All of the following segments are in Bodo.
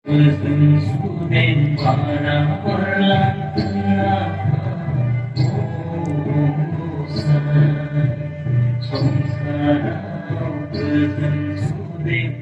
무슨 수된 바람 올라가 오산 청사라우 무슨 수된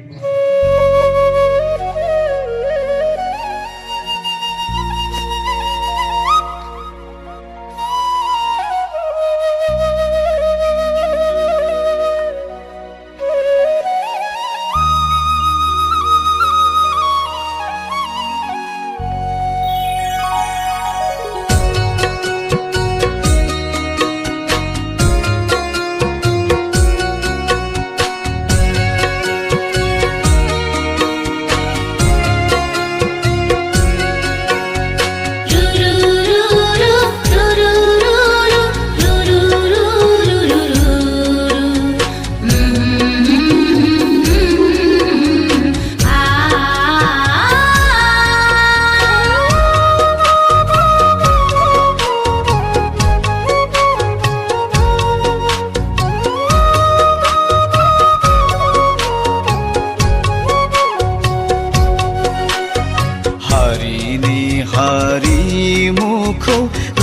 हारिमुखौ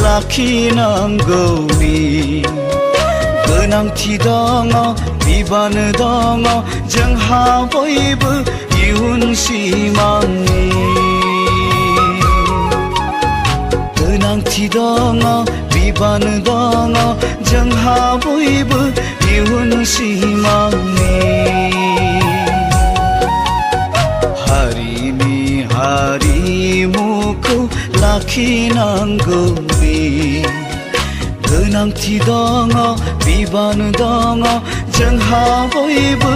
लाखिनांगौनि गोनांथि दङ बिबान दङ जोंहा बयबो इयुन सिमांनि गोनांथि दङ बिबान दङ जोंहा बयबो इयुन सिमांनि हारिमुखौ लाखिनांगौनि गोनांथि दङ बिबान दङ जोंहा बयबो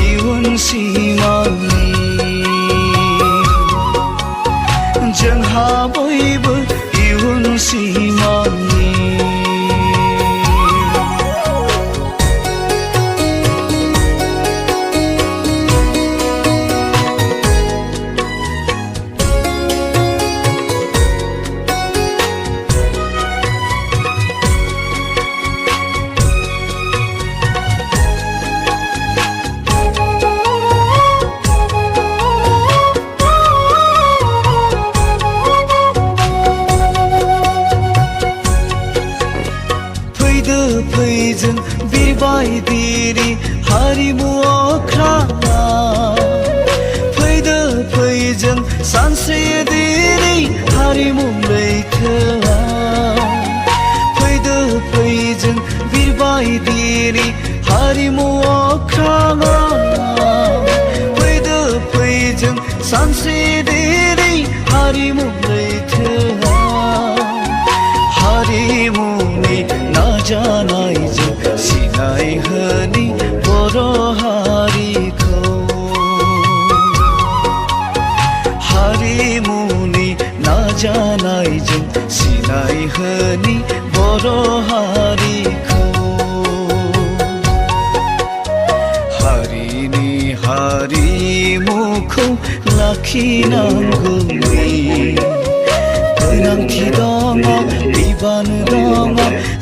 इयुन सिमांनि जोंहा बयबो इयुन सिमांनि फैजों बिरबायदिरि हारिमु अख्राङा फैजों सानस्रिदिरि हारिमु लैथोआ फैजों बिरबायदिरि हारिमु अख्राङा फैजों सानस्रिदिरि हारिमु लैथोआ हारिमुनि नाजानायजों सिनाय होनि बर' हारिखौ हारिमुनि नाजानायजों सिनाय होनि बर' हारिखौ हारिमुखौ लाखिनांगौनि गोनांथि दङ बिबान दङ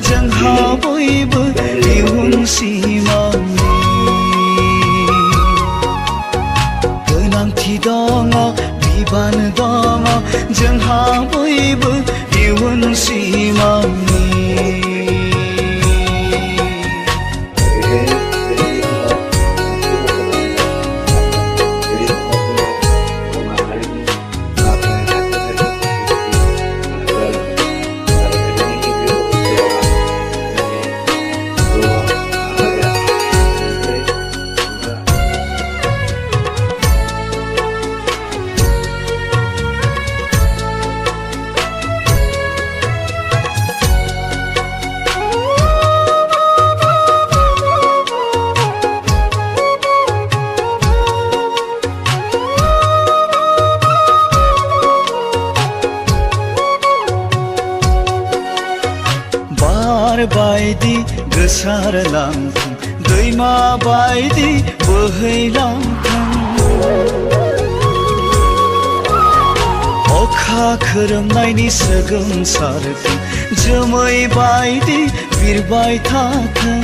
जोंहा बयबो इयुन सिमांनि गोनांथि दङ बिबान दङ जोंहा बयबो इयुन सिमांनि बायदि गोसारलांथों दैमा बायदि बोहैलांथों अखा खोरोमनायनि सोगोमसारथों जोमै बायदि बिरबाय थाथों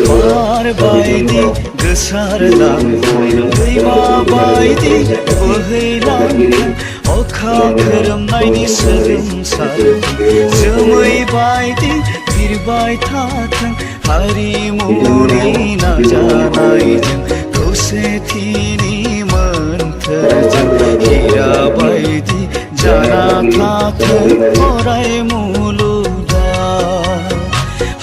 बार बायदि गोसारलांथों बायदि बोहैलांथों अखा खोरोमनायनि सोगोमसारथों जोमै बायदि बिरबाय थाथों हारिमुनि नाजानायजों खौसेथिनि मोन्थोरजों हीरा बायदि जाना थाथों अराय मुलुगा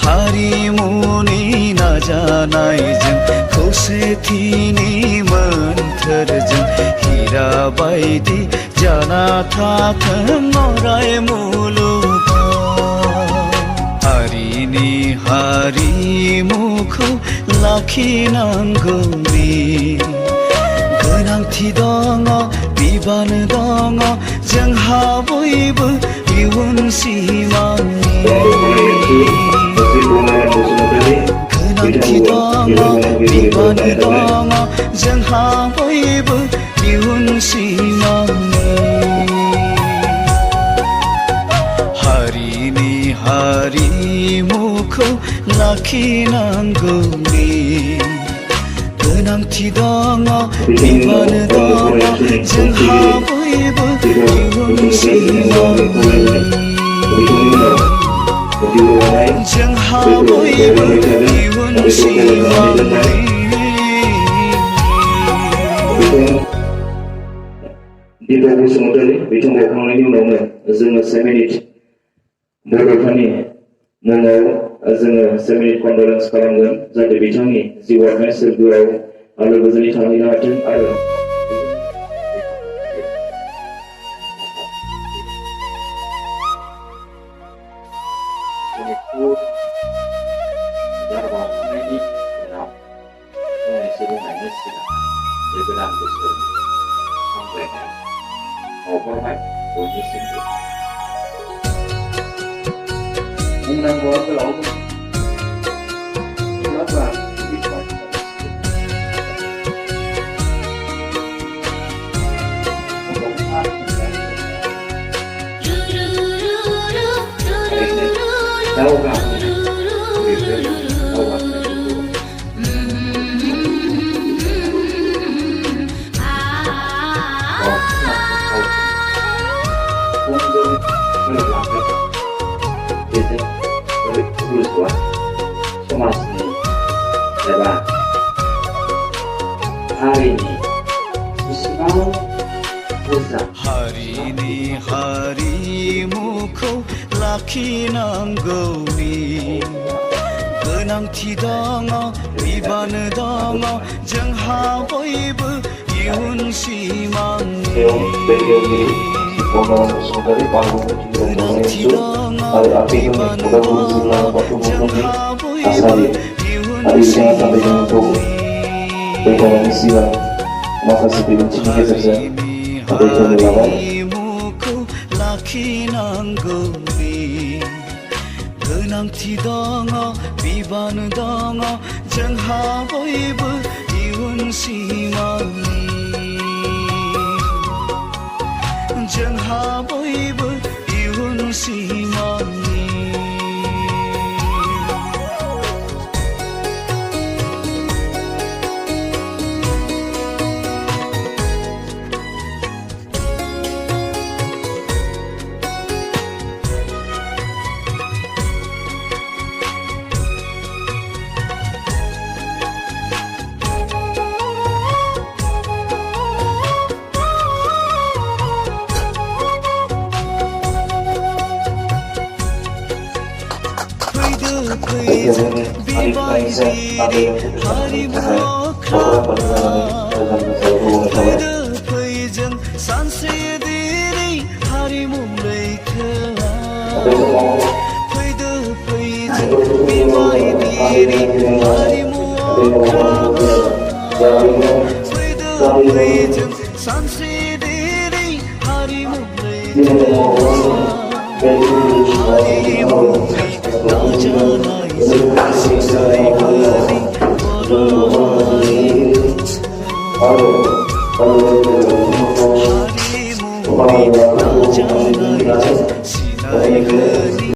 हारिमुनि नाजानायजों खौसेथिनि मोन्थोरजों हीरा बायदि जाना थाथों अराय मुलुगा हारिनि हारिमुखौ लाखिनांगौनि गोनांथि दङ बिबान दङ जोंहा बयबो इयुन सिमांनि गोनांथि दङ बिबान दङ जोंहा बयबो इयुन सिमांनि हारिनि हारिमुखौ लाखिनांगौनि गोनांथि दङ बिबान दङ जोंहा बयबो इयुन सिमांनि जोंहा बयबो इयुन सिमांनि दीपक बसुमतारी बिथां गायखांनायनि उनावनो जोङो 7 मिनिट बर'फोरनि मुङाव जोङो 7 मिनिट कन्डोलेन्स खालामगोन जाहाथे बिथांनि जिउआवहाय सोरगोआव आलो गोजोनै थाहैनो हाथों आरो बुंनांगौआ गोलाव थेवब्लाबो समाजनि एबा हारिनि बेसेबां मोजां हारिनि हारिमुखौ लाखिनांगौनि गोनांथि दङ बिबान दङ जोंहा बयबो इयुन सिमांनि गोनांथि दङ बिबान दङ जोंहा बयबो इयुन सिमांनि माखासे बिबुंथिनि गेजेरजों हारिमुखौ लाखिनांगौनि गोनांथि दङ बिबान दङ जोंहा बयबो इयुन सिमांनि जोंहा बयबो इयुन सिमांनि फैजों बेबायदि हारिमु फैजों सानस्रिदिनि हारिमु लैथोआ फैजों बेबायदि हारिमु फैजों सानस्रिदिनि हारिमु लैथोआ हारिमुनि नाजानायजों सिनायगोनि बर' हारि